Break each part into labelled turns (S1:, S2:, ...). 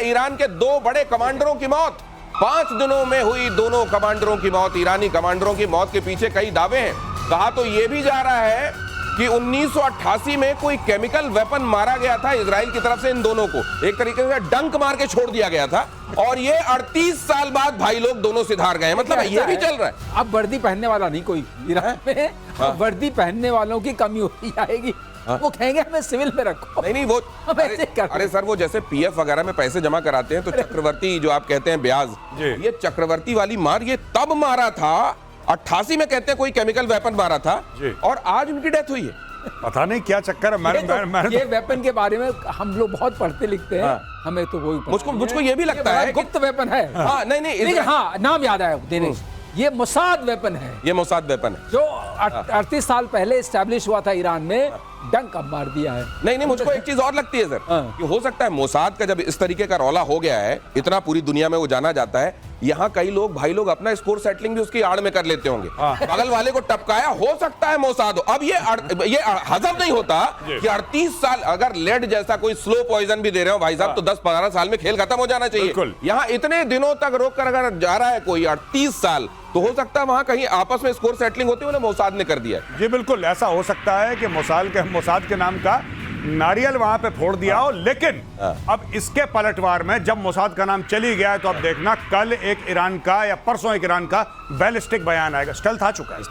S1: Iran के 2 बड़े कमांडरों की मौत। 5 दिनों में हुई दोनों कमांडरों की मौत। ईरानी कमांडरों की मौत के पीछे कई दावे हैं। कहा तो यह भी जा रहा है कि 1988 में कोई केमिकल वेपन मारा गया था इजराइल की तरफ से इन दोनों को, एक तरीके से डंक मार के छोड़ दिया गया था, और ये 38 साल बाद भाई लोग दोनों सिधार गए। मतलब ये भी चल रहा है।
S2: अब वर्दी पहनने वाला नहीं कोई ईरान में, अब वर्दी पहनने वालों की कमी होती जाएगी। वो कहेंगे हमें सिविल में रखो।
S1: नहीं वो अरे सर, वो जैसे पीएफ वगैरह में पैसे जमा कराते हैं तो चक्रवर्ती जो आप कहते हैं ब्याज, ये चक्रवर्ती वाली मार ये तब मारा था 88 में, कहते हैं कोई केमिकल वेपन मारा था, और आज उनकी डेथ हुई है।
S3: पता नहीं क्या चक्कर है।
S2: ये वेपन के बारे में हम लोग बहुत पढ़ते लिखते हैं। हमें तो कोई
S1: मुझको ये भी लगता है
S2: गुप्त वेपन है।
S1: हाँ, नहीं,
S2: हाँ, नाम याद आया दिनेश, ये मोसाद वेपन है।
S1: ये मोसाद वेपन है
S2: जो 38 साल पहले एस्टैब्लिश हुआ था ईरान में, डंक अब मार दिया है।
S1: नहीं, मुझको एक चीज और लगती है सर, कि हो सकता है मोसाद का जब इस तरीके का रौला हो गया है, इतना पूरी दुनिया में वो जाना जाता है, यहाँ कई लोग भाई लोग अपना स्कोर सेटलिंग भी उसकी आड़ में कर लेते होंगे। बगल वाले को टपकाया, हो सकता है मोसाद हो। अब ये हजम नहीं होता कि 38 साल अगर लेड जैसा कोई स्लो पॉइजन भी दे रहे हो भाई साहब, तो 10-15 साल में खेल खत्म हो जाना चाहिए। यहाँ इतने दिनों तक रोक कर अगर जा रहा है कोई 38 साल, तो हो सकता है वहां कहीं आपस में स्कोर सेटलिंग होती है, मोसाद ने कर दिया है।
S3: जी बिल्कुल, ऐसा हो सकता है कि मोसाद के नाम का नारियल वहां पे फोड़ दिया हो। लेकिन अब इसके पलटवार में जब मोसाद का नाम चली गया, तो अब देखना कल एक ईरान का या परसों एक ईरान का बैलिस्टिक बयान आएगा। स्टेल्थ आ चुका है,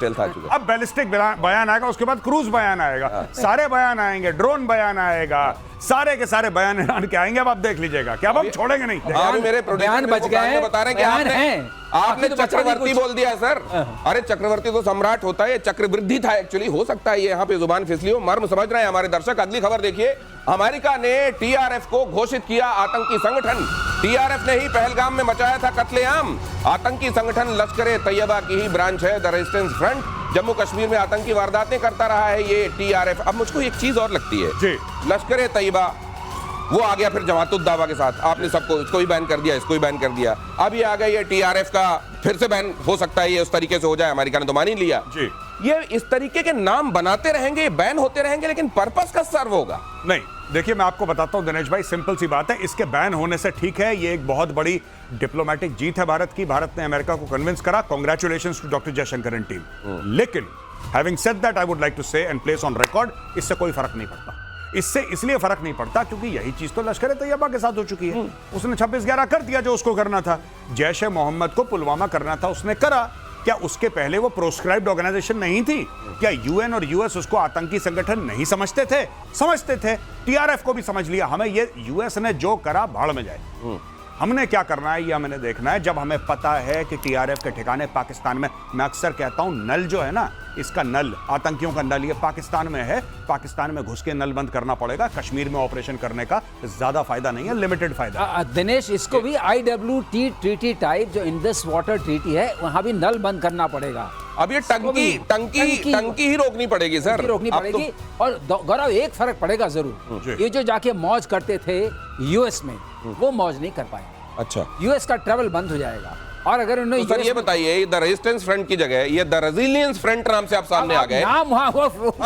S3: अब बैलिस्टिक बयान आएगा, उसके बाद क्रूज बयान आएगा, सारे बयान आएंगे, ड्रोन बयान आएगा, सारे के सारे बयान ईरान के आएंगे। अब आप देख लीजिएगा कि अब हम छोड़ेंगे नहीं।
S1: मेरे
S2: बयान बच गए,
S1: बता रहे हैं कि आपने चक्रवर्ती बोल दिया सर। अरे चक्रवर्ती तो सम्राट होता है, चक्रवृद्धि था एक्चुअली। हो सकता है ये यहाँ पे जुबान फिसली हो, मर्म समझ रहे हैं हमारे दर्शक। अगली खबर देखिए, अमेरिका ने टीआरएफ को घोषित किया आतंकी संगठन। टीआरएफ ने ही पहलगाम में मचाया था कत्लेआम। आतंकी संगठन लश्कर-ए तैयबा की ही ब्रांच है, the resistance front. Jammu Kashmir में आतंकी वारदातें करता रहा है ये टीआरएफ। अब मुझको एक चीज और लगती है, लश्कर-ए तैयबा वो आ गया फिर जमात-उद-दावा के साथ, आपने सबको, इसको भी बैन कर दिया, इसको भी बैन कर दिया। अब ये आ गया ये टीआरएफ का, फिर से बैन हो सकता है ये उस तरीके से हो जाए। अमेरिका ने तो मान ही लिया। ये इस तरीके के नाम बनाते रहेंगे, बैन होते रहेंगे, लेकिन पर्पस का सर्व होगा
S3: नहीं। देखिए मैं आपको बताता हूं दिनेश भाई, सिंपल सी बात है, इसके बैन होने से ठीक है, ये एक बहुत बड़ी डिप्लोमेटिक जीत है भारत की। भारत ने अमेरिका को कन्विंस करा। Congratulations to doctor Jaishankar and team. लेकिन having said that, I would like to say and place on record, इससे कोई फर्क नहीं पड़ता। इससे इसलिए फर्क नहीं पड़ता क्योंकि यही चीज तो लश्कर-ए तैयबा के साथ हो चुकी है। उसने 26/11 कर दिया जो उसको करना था। जैश ए मोहम्मद को पुलवामा करना था, उसने करा। क्या उसके पहले वो प्रोस्क्राइब्ड ऑर्गेनाइजेशन नहीं थी? क्या यूएन और यूएस उसको आतंकी संगठन नहीं समझते थे? समझते थे। टीआरएफ को भी समझ लिया। हमें ये यूएस ने जो करा भाड़ में जाए। हमने क्या करना है ये हमें देखना है। जब हमें पता है कि टीआरएफ के ठिकाने पाकिस्तान में, मैं अक्सर कहता हूं नल जो है ना, इसका नल, आतंकियों का नल ये पाकिस्तान में है। पाकिस्तान में घुस के नल बंद करना पड़ेगा। कश्मीर में ऑपरेशन करने का ज्यादा फायदा नहीं है, लिमिटेड फायदा।
S2: दिनेश, इसको भी IWT ट्रीटी टाइप जो इंडस वाटर ट्रीटी है, वहां भी नल बंद करना पड़ेगा।
S1: अब ये टंकी ही रोकनी पड़ेगी सर,
S2: रोकनी पड़ेगी। और गौरव एक फर्क पड़ेगा जरूर, ये जो जाके मौज करते थे यूएस में, वो मौज नहीं कर पाए।
S1: अच्छा,
S2: यूएस का ट्रैवल बंद हो जाएगा। और अगर उन्होंने
S1: तो सर ये बताइए, द रेजिस्टेंस फ्रंट की जगह ये द रेजिलियंस फ्रंट नाम से आप सामने आ गए।
S2: नाम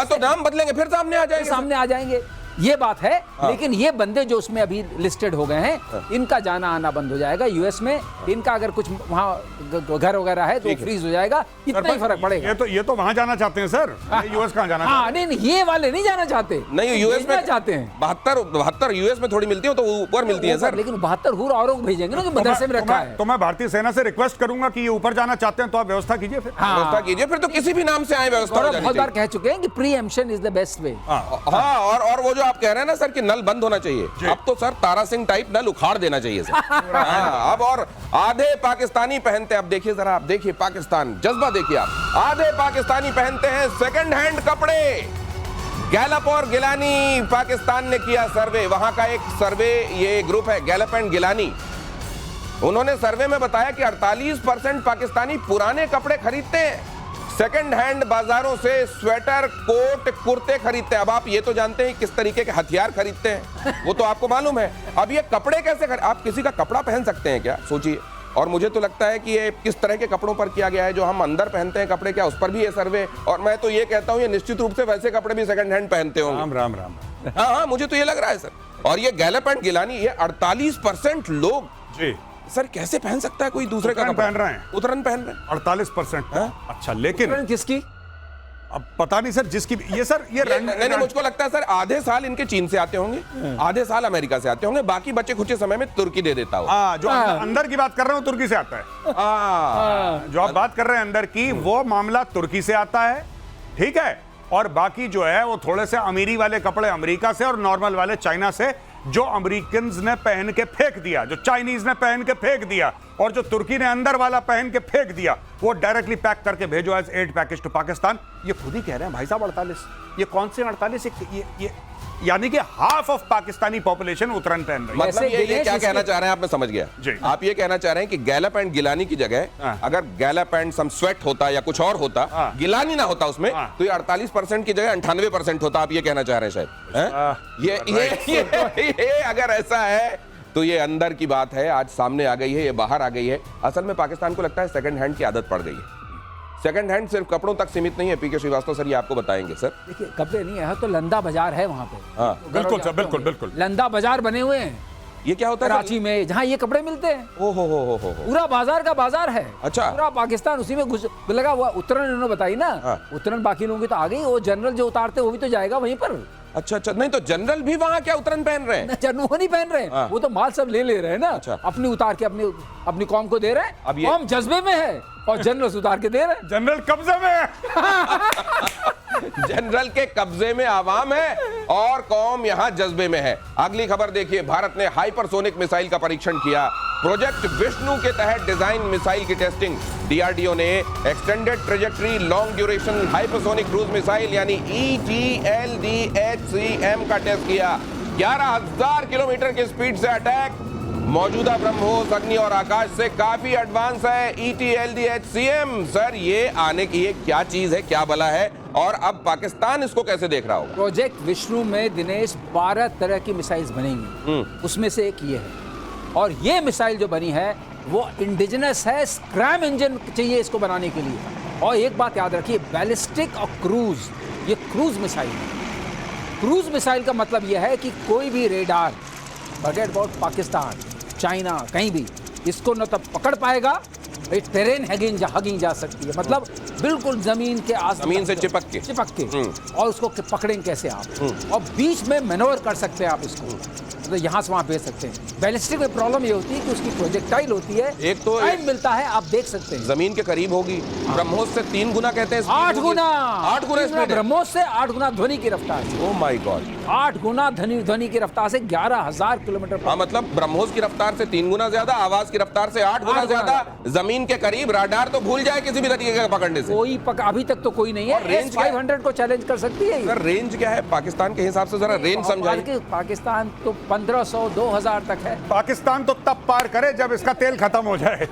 S1: तो नाम बदलेंगे, फिर सामने आ जाएंगे।
S2: ये बात है। लेकिन ये बंदे जो उसमें अभी लिस्टेड हो गए हैं, इनका जाना आना बंद हो जाएगा यूएस में। इनका अगर कुछ वहां घर वगैरह है तो फ्रीज हो जाएगा। इतना ही फर्क पड़ेगा।
S3: ये तो वहां जाना चाहते हैं सर, यूएस कहां जाना चाहते हैं?
S2: नहीं, ये वाले नहीं जाना चाहते।
S1: नहीं, यूएस में
S2: चाहते हैं।
S1: 72 यूएस में थोड़ी मिलती है, तो ऊपर मिलती है सर।
S2: लेकिन 72 हूर औरों को भेजेंगे ना, कि मदरसे में रखा है।
S3: तो मैं भारतीय सेना से रिक्वेस्ट करूंगा कि ये ऊपर जाना चाहते हैं तो आप व्यवस्था कीजिए। फिर
S1: व्यवस्था कीजिए, फिर तो किसी भी नाम से आए व्यवस्था।
S2: बहुत बार कह चुके हैं कि प्रीएम्प्शन इज द बेस्ट वे।
S1: हाँ, और वो जो आप कह रहे हैं ना सर कि नल बंद होना चाहिए, अब तो सर तारा सिंह टाइप नल उखाड़ देना चाहिए सर। अब और आधे पाकिस्तानी पहनते, अब देखिए जरा, आप देखिए पाकिस्तान, जज्बा देखिए आप। आधे पाकिस्तानी पहनते हैं सेकंड हैंड कपड़े। गैलप और गिलानी पाकिस्तान ने किया सर्वे। वहां का एक सर्वे, ये ग्रुप है गैलप एंड गिलानी, उन्होंने सर्वे में बताया कि 48% पाकिस्तानी पुराने कपड़े खरीदते हैं। सेकंड हैंड बाजारों से स्वेटर, कोट, कुर्ते खरीदते हैं। अब आप ये तो जानते हैं किस तरीके के हथियार खरीदते हैं, वो तो आपको मालूम है। अब ये कपड़े कैसे आप किसी का कपड़ा पहन सकते हैं क्या? सोचिए। और मुझे तो लगता है कि ये किस तरह के कपड़ों पर किया गया है, जो हम अंदर पहनते हैं कपड़े, क्या उस पर भी ये सर्वे? और मैं तो ये कहता हूँ ये निश्चित रूप से वैसे कपड़े भी सेकंड हैंड पहनते होंगे।
S3: राम राम राम।
S1: हाँ, मुझे तो ये लग रहा है सर। और ये गैलप एंड गिलानी, ये 48% लोग
S3: जी
S1: सर कैसे पहन सकता है कोई दूसरे का
S3: उतरन
S1: कपड़ा?
S3: पहन रहे हैं।
S1: उतरन पहन रहे हैं
S3: 48%। अच्छा, लेकिन
S2: किसकी?
S3: अब पता नहीं सर, जिसकी ये सर ये
S1: नहीं, मुझको लगता है सर आधे साल इनके चीन से आते होंगे, आधे साल अमेरिका से आते होंगे, बाकी बचे खुचे समय में तुर्की दे देता हो।
S3: जो अंदर की बात कर रहे हो तुर्की से आता है। जो आप बात कर रहे हैं अंदर की, वो मामला तुर्की से आता है, ठीक है। और बाकी जो है वो थोड़े से अमीरी वाले कपड़े अमेरिका से और नॉर्मल वाले चाइना से, जो अमेरिकन ने पहन के फेंक दिया, जो चाइनीज ने पहन के फेंक दिया, और जो तुर्की ने अंदर वाला पहन के फेंक दिया, वो डायरेक्टली पैक करके भेजो as aid package to Pakistan. ये खुद ही कह रहे हैं भाई साहब 48, ये कौन से 48? ये यानी कि हाफ ऑफ पाकिस्तानी पॉपुलेशन उतरन पहन रही है।
S1: मतलब ये क्या कहना चाह रहे हैं आप? मैं समझ गया
S3: जी।
S1: आप ये कहना चाह रहे हैं कि गैलप एंड गिलानी की जगह अगर गैलप एंड सम स्वेट होता या कुछ और होता, गिलानी ना होता उसमें, तो ये 48% की जगह 98% होता। आप ये कहना चाह रहे हैं शायद? ये अगर ऐसा है तो ये अंदर की बात है, आज सामने आ गई है, ये बाहर आ गई है। असल में पाकिस्तान को लगता है सेकंड हैंड की आदत पड़ गई है। सेकंड हैंड सिर्फ कपड़ों तक सीमित नहीं है। पीके श्रीवास्तव सर ये आपको बताएंगे सर।
S2: देखिए कपड़े नहीं है तो लंदा बाजार है वहाँ पे।
S3: बिल्कुल सर, बिल्कुल बिल्कुल।
S2: लंदा बाजार बने हुए हैं
S1: ये क्या होता है
S2: कराची में, जहाँ ये कपड़े मिलते हैं।
S1: ओ हो
S2: पूरा बाजार का बाजार है।
S1: अच्छा।
S2: पूरा पाकिस्तान उसी में घुस लगा हुआ। उत्तरायण इन्होंने बताई ना, उत्तरायण बाकी लोगों की तो आ गई, वो जनरल जो उतारते वो भी तो जाएगा वहीं पर।
S1: अच्छा, नहीं तो जनरल भी वहां क्या उतरन पहन रहे हैं?
S2: जनरल वो नहीं पहन रहे हैं, वो तो माल सब ले रहे हैं ना।
S1: अच्छा।
S2: अपनी उतार के अपनी कौम को दे रहे हैं।
S1: अब ये
S2: कौम जज्बे में है और जनरल उतार के दे रहे हैं।
S3: जनरल कब्जे में है।
S1: जनरल के कब्जे में आवाम है और कौम यहां जज्बे में है। अगली खबर देखिए, भारत ने हाइपरसोनिक मिसाइल का परीक्षण किया। प्रोजेक्ट विष्णु के तहत डिजाइन मिसाइल की टेस्टिंग। डीआरडीओ ने extended trajectory long duration hypersonic cruise missile यानी ETLDHCM का टेस्ट किया। 11,000 किलोमीटर की स्पीड से अटैक। मौजूदा ब्रह्मोस, अग्नि और आकाश से काफी एडवांस है ETLDHCM। सर ये आने की ये क्या चीज है, क्या बला है, और अब पाकिस्तान इसको कैसे देख रहा होगा?
S2: प्रोजेक्ट विष्णु में दिनेश 12 तरह की मिसाइल्स बनेंगी, उसमें से एक ये है। और ये मिसाइल जो बनी है वो इंडिजिनस है, स्क्रैम इंजन चाहिए इसको बनाने के लिए। और एक बात याद रखिए, बैलिस्टिक और क्रूज, ये क्रूज मिसाइल है। क्रूज मिसाइल का मतलब यह है कि कोई भी radar, forget about Pakistan, China, कहीं भी इसको न तो पकड़ पाएगा, टेरेन हगिंग जा सकती है, मतलब बिल्कुल जमीन के आस
S1: जमीन से चिपक के
S2: और उसको पकड़ेंगे कैसे आप, और बीच में मैनोवर कर सकते हैं आप इसको, तो यहाँ से वहाँ भेज सकते हैं। बैलिस्टिक में प्रॉब्लम ये होती है कि उसकी प्रोजेक्टाइल होती है,
S1: एक तो
S2: टाइम मिलता है, आप देख सकते हैं
S1: जमीन के करीब होगी। ब्रह्मोस से 3 गुना कहते हैं,
S2: 8 गुना,
S1: 8 गुना स्पीड है।
S2: ब्रह्मोस से 8 गुना ध्वनि की रफ्तार,
S1: ओह माय गॉड,
S2: 8 गुना ध्वनि की रफ्तार से 11,000 किलोमीटर।
S1: हाँ, मतलब ब्रह्मोस की रफ्तार से 3 गुना ज्यादा, आवाज की रफ्तार से 8 गुना ज्यादा। जमीन के करीब राडार तो भूल जाए किसी भी तरीके का पकड़ने से।
S2: कोई अभी तक तो कोई नहीं है।
S1: रेंज
S2: 500 को चैलेंज कर सकती है।
S1: सर रेंज क्या है पाकिस्तान के हिसाब से, जरा रेंज समझाइए।
S2: पाकिस्तान तो 1500 2000 तक है।
S3: पाकिस्तान तो तब पार करे जब इसका तेल खत्म हो जाए।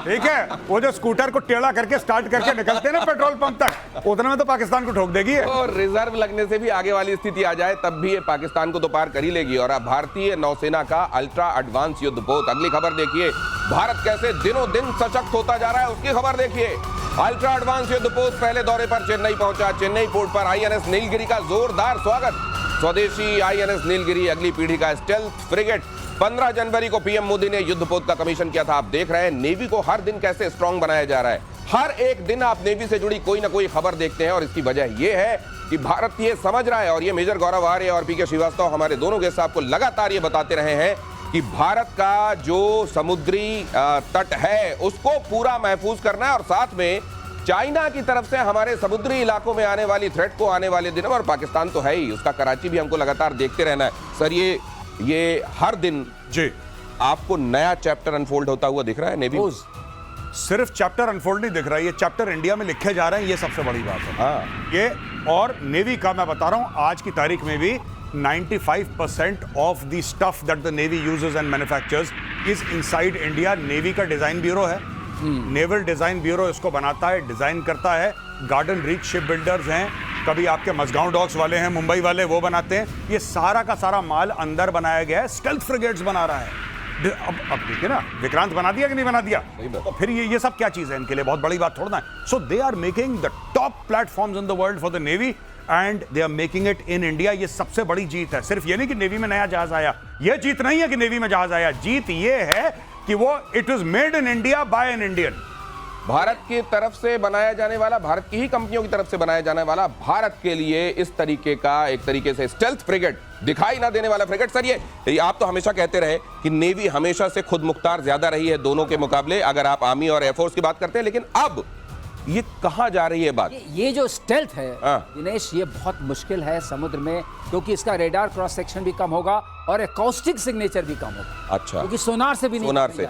S3: ठीक है, वो जो स्कूटर को टेढ़ा करके स्टार्ट करके निकलते हैं ना पेट्रोल पंप तक, उतने में तो पाकिस्तान को ठोक देगी।
S1: और रिजर्व लगने से भी आगे वाली स्थिति आ जाए तब भी ये पाकिस्तान को तो पार कर ही लेगी। और अब भारतीय नौसेना का अल्ट्रा एडवांस युद्धपोत। अगली खबर देखिए, भारत कैसे दिनों दिन सशक्त होता जा रहा है, उसकी खबर देखिए। अल्ट्रा एडवांस युद्धपोत पहले दौरे पर चेन्नई पहुंचा। चेन्नई पोर्ट पर आईएनएस नीलगिरी का जोरदार स्वागत। स्वदेशी आईएनएस नीलगिरी अगली पीढ़ी का स्टेल्थ फ्रिगेट। 15 जनवरी को पीएम मोदी ने युद्धपोत का कमीशन किया था। आप देख रहे हैं नेवी को हर दिन कैसे स्ट्रांग बनाया जा रहा है। हर एक दिन आप नेवी से जुड़ी कोई ना कोई खबर देखते हैं, और इसकी वजह यह है कि भारत ये समझ रहा है, और ये मेजर गौरव आर्य और पीके श्रीवास्तव हमारे दोनों गेस्ट आपको लगातार ये बताते रहे हैं कि भारत का जो समुद्री तट है उसको पूरा महफूज करना है, और साथ में चाइना की तरफ से हमारे समुद्री इलाकों में आने वाली थ्रेट को आने वाले दिनों, और पाकिस्तान तो है ही, उसका कराची भी हमको लगातार देखते रहना है। सर ये हर दिन
S3: जी
S1: आपको नया चैप्टर अनफोल्ड होता हुआ दिख रहा है नेवी?
S3: सिर्फ चैप्टर अनफोल्ड नहीं दिख रहा है, ये चैप्टर इंडिया में लिखे जा रहे हैं, ये सबसे बड़ी बात है।
S1: हाँ।
S3: ये और नेवी का मैं बता रहा हूं, आज की तारीख में भी 95% of the stuff that the navy uses and manufactures is inside India. Navy का डिजाइन ब्यूरो है, नेवल डिजाइन ब्यूरो इसको बनाता है, डिजाइन करता है। गार्डन रीच शिप बिल्डर्स हैं, कभी आपके मसगांव डॉक्स वाले हैं, मुंबई वाले, वो बनाते हैं। ये सारा का सारा माल अंदर बनाया गया है, स्टेल्थ फ्रिगेट्स बना रहा है। अब देखिए ना, विक्रांत बना दिया कि नहीं बना दिया, तो फिर ये सब क्या चीज है इनके लिए, बहुत बड़ी बात थोड़ा है। So they are making the top platforms in the world for the navy and they are making it in India. ये सबसे बड़ी जीत है। सिर्फ ये नहीं कि नेवी में नया जहाज आया, ये जीत नहीं है कि नेवी में जहाज आया, जीत ये है कि वो it was made in India by an Indian.
S1: Bharat की तरफ से बनाया जाने वाला, भारत की ही कंपनियों की तरफ से बनाया जाने वाला, भारत के लिए इस तरीके का एक तरीके से स्टेल्थ फ्रिगेट, दिखाई ना देने वाला फ्रिगेट। सर ये आप तो हमेशा कहते रहे कि नेवी हमेशा से खुद मुख्तार ज्यादा रही है दोनों के मुकाबले, अगर आप आर्मी और एयरफोर्स की बात करते हैं, लेकिन अब ये कहां जा रही है बात?
S2: ये जो स्टेल्थ है दिनेश, ये बहुत मुश्किल है समुद्र में, क्योंकि इसका रेडार क्रॉस सेक्शन भी कम होगा और एकॉस्टिक सिग्नेचर भी कम होगा।
S1: अच्छा,
S2: क्योंकि सोनार से भी नहीं,
S1: सोनार से,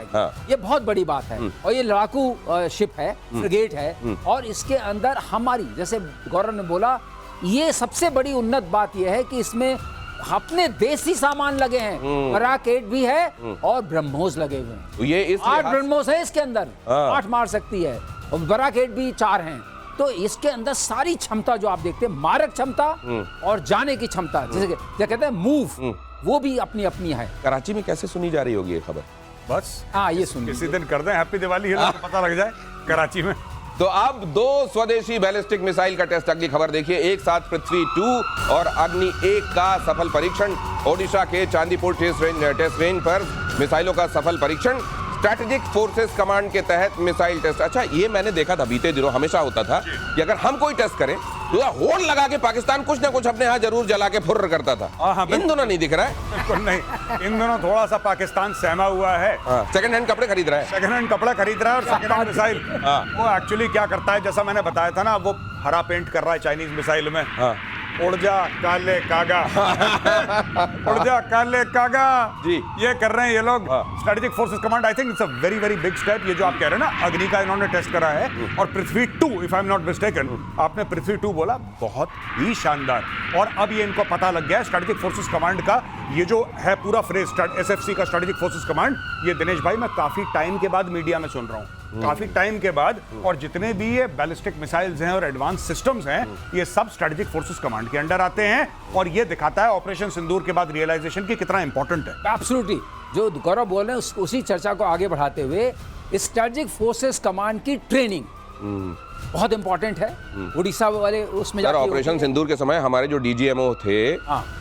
S2: ये बहुत बड़ी बात है। और ये लड़ाकू शिप है, फ्रिगेट है, और इसके अंदर हमारी, जैसे गौरव ने बोला, ये सबसे बड़ी उन्नत बात यह है कि इसमें अपने देसी सामान लगे हैं, पराकेट भी है और ब्रह्मोस लगे हुए हैं।
S1: तो ये
S2: 8 ब्रह्मोस है इसके अंदर, 8 मार सकती है, और बराकेट भी 4 हैं। तो इसके अंदर सारी क्षमता जो आप देखते हैं, मारक क्षमता और जाने की क्षमता, जैसे क्या कहते हैं मूव, वो भी अपनी अपनी है।
S1: कराची में कैसे सुनी जा रही होगी ये खबर?
S3: बस
S2: हाँ, ये सुनिए,
S3: किसी दिन कर दें हैप्पी दिवाली, पता लग जाए कराची में।
S1: तो अब 2 स्वदेशी बैलिस्टिक मिसाइल का टेस्ट। अगली खबर देखिए, एक साथ पृथ्वी 2 और अग्नि 1 का सफल परीक्षण। ओडिशा के चांदीपुर टेस्ट रेंज पर मिसाइलों का सफल परीक्षण। स्ट्रैटेजिक फोर्सेस कमांड के तहत मिसाइल टेस्ट। अच्छा, ये मैंने देखा था बीते दिनों, हमेशा होता था कि अगर हम कोई टेस्ट करें तो होड़ लगा के पाकिस्तान कुछ ना कुछ अपने यहाँ जरूर जला के फुर्र करता था। इन दोनों नहीं दिख रहा है।
S3: बिल्कुल नहीं, इन दोनों थोड़ा सा पाकिस्तान सहमा हुआ है।
S1: सेकंड हैंड कपड़े खरीद रहा है,
S3: सेकंड हैंड कपड़ा खरीद रहा है, और सेकंड हैंड मिसाइल वो एक्चुअली क्या करता है, जैसा मैंने बताया था ना, वो हरा पेंट कर रहा है चाइनीज मिसाइल में। उड़ जा काले कागा, उड़ जा काले कागा
S1: जी,
S3: ये कर रहे हैं ये लोग। Strategic forces command, I think it's a very very big step. ये जो आप कह रहे हैं ना, अग्नि का इन्होंने टेस्ट करा है, और पृथ्वी 2, if I am not mistaken, आपने पृथ्वी 2 बोला, बहुत ही शानदार। और अब ये इनको पता लग गया है स्ट्रेटेजिक फोर्सेस कमांड का, ये जो है पूरा फ्रेज एसएफसी का स्ट्रेटेजिक फोर्सेस कमांड, ये दिनेश भाई मैं काफी टाइम के बाद मीडिया में सुन रहा हूँ, काफी टाइम के बाद। और जितने भी ये बैलिस्टिक मिसाइल्स हैं और एडवांस सिस्टम्स हैं, ये सब स्ट्रेटेजिक फोर्सेस कमांड के अंडर आते हैं। और ये दिखाता है ऑपरेशन सिंदूर के बाद रियलाइजेशन की कितना इंपॉर्टेंट है।
S2: एब्सोल्युटली, जो गौरव बोल रहे हैं उसी चर्चा को आगे बढ़ाते हुए, स्ट्रेटेजिक फोर्सेस कमांड की ट्रेनिंग बहुत इंपॉर्टेंट है। उड़ीसा वाले उसमें
S1: सर, ऑपरेशन सिंदूर के समय हमारे जो डीजीएमओ थे,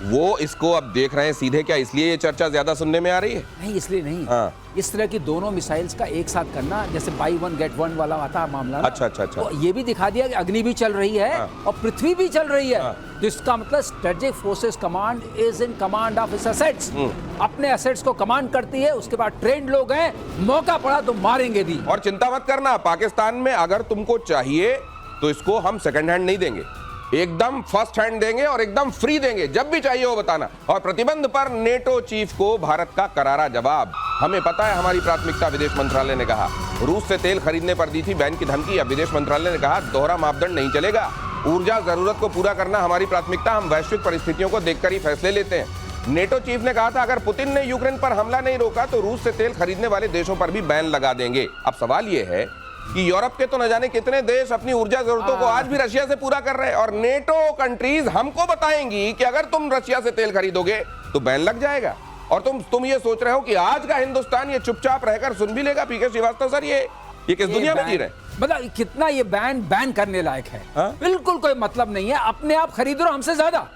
S1: वो इसको अब देख रहे हैं सीधे, क्या इसलिए ये चर्चा ज्यादा सुनने में आ रही है?
S2: नहीं, इसलिए नहीं। इस तरह की दोनों मिसाइल्स का एक साथ करना, जैसे बाई वन गेट वन वाला आता है मामला।
S1: अच्छा अच्छा अच्छा।
S2: तो ये भी दिखा दिया कि अग्नि भी चल रही है और पृथ्वी भी चल रही है। तो इसका मतलब strategic forces command is in command of its assets, अपने एसेट्स को कमांड करती है। उसके बाद ट्रेंड लोग हैं, मौका पड़ा तो मारेंगे भी।
S1: और चिंता मत करना, पाकिस्तान में अगर तुमको चाहिए तो इसको हम सेकंड हैंड नहीं देंगे, एकदम फर्स्ट हैंड देंगे और एकदम फ्री देंगे, जब भी चाहिए वो बताना। और प्रतिबंध पर नेटो चीफ को भारत का करारा जवाब। हमें पता है हमारी प्राथमिकता, विदेश मंत्रालय ने कहा। रूस से तेल खरीदने पर दी थी बैन की धमकी, अब विदेश मंत्रालय ने कहा दोहरा मापदंड नहीं चलेगा, ऊर्जा जरूरत को पूरा करना हमारी प्राथमिकता, हम वैश्विक परिस्थितियों को देखकर ही फैसले लेते हैं। नेटो चीफ ने कहा था अगर पुतिन ने यूक्रेन पर हमला नहीं रोका तो रूस से तेल खरीदने वाले देशों पर भी बैन लगा देंगे। अब सवाल यह है कि यूरोप के तो न जाने कितने देश अपनी ऊर्जा जरूरतों को आज भी रशिया से पूरा कर रहे हैं, और नेटो कंट्रीज हमको बताएंगी कि अगर तुम रशिया से तेल खरीदोगे तो बैन लग जाएगा। और तुम ये सोच रहे हो कि आज का हिंदुस्तान ये चुपचाप रहकर सुन भी लेगा? पीके श्रीवास्तव सर, ये किस दुनिया में जी रहे हैं?
S2: मतलब कितना ये बैन करने लायक है? बिल्कुल कोई मतलब नहीं है। अपने आप खरीद रहे हो हमसे ज्यादा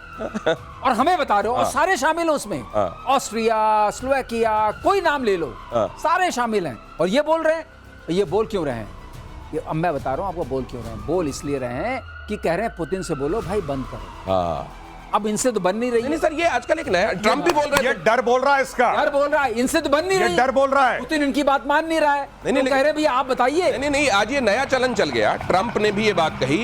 S2: और हमें बता रहे हो, और सारे शामिल हैं उसमें, ऑस्ट्रिया, स्लोवाकिया, कोई नाम ले लो, सारे शामिल हैं। और ये बोल रहे हैं, ये बोल क्यों रहे हैं? ये अब मैं बता रहा हूं आपको बोल क्यों रहे हैं। बोल इसलिए रहे हैं कि कह रहे हैं पुतिन से बोलो भाई बंद करो। अब इनसे तो बन नहीं रही।
S1: नहीं सर, ये आजकल एक नया ट्रम्प भी बोल रहा है,
S3: ये डर बोल रहा है इसका,
S2: डर बोल रहा है, इनसे तो बन नहीं रही,
S3: डर बोल रहा है,
S2: पुतिन इनकी बात मान नहीं रहा है।
S1: नहीं,
S2: तो कह रहे भैया आप बताइए।
S1: नहीं, आज ये नया चलन चल गया। ट्रम्प ने भी ये बात कही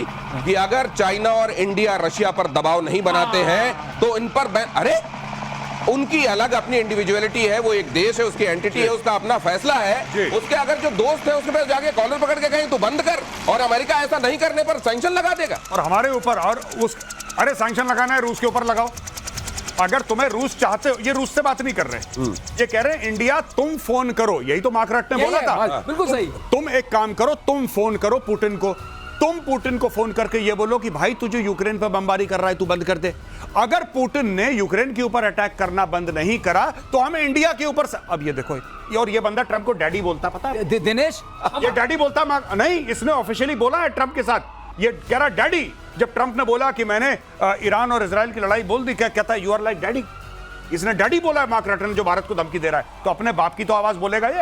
S1: कि अगर चाइना और इंडिया रशिया पर दबाव नहीं बनाते हैं तो इन पर अरे उनकी अलग अपनी इंडिविजुअलिटी है, वो एक देश है, उसकी एंटिटी है, उसका अपना फैसला है। उसके अगर जो दोस्त है उसके पास जाके कॉलर पकड़ के कहें तो बंद कर, और अमेरिका ऐसा नहीं करने पर सैंक्शन लगा देगा।
S3: और हमारे ऊपर और अरे सैंक्शन लगाना है रूस के ऊपर लगाओ। अगर तुम्हें रूस चाहते हो, ये रूस से बात नहीं कर रहे, ये कह रहे हैं इंडिया तुम फोन करो, यही तो मार्क रट ने बोला था।
S2: बिल्कुल सही।
S3: तुम एक काम करो, तुम फोन करो पुतिन को, तुम पुतिन को फोन करके ये बोलो कि भाई तुझे यूक्रेन पर बमबारी कर रहा है, तू बंद कर दे। अगर पुतिन ने यूक्रेन के ऊपर अटैक करना बंद नहीं करा तो हमें इंडिया के ऊपर अब ये देखो, और ये बंदा ट्रंप को डैडी बोलता, पता है?
S2: दिनेश,
S3: ये डैडी बोलता नहीं, इसने ऑफिशियली बोला है ट्रंप के साथ, ये कह रहा डैडी। जब ट्रंप ने बोला कि मैंने ईरान और इजराइल की लड़ाई बोल दी, क्या कहता है? You are like daddy. इसने डैडी बोला है मार्क रटन, जो भारत को धमकी दे रहा है, तो अपने बाप की तो आवाज बोलेगा ये।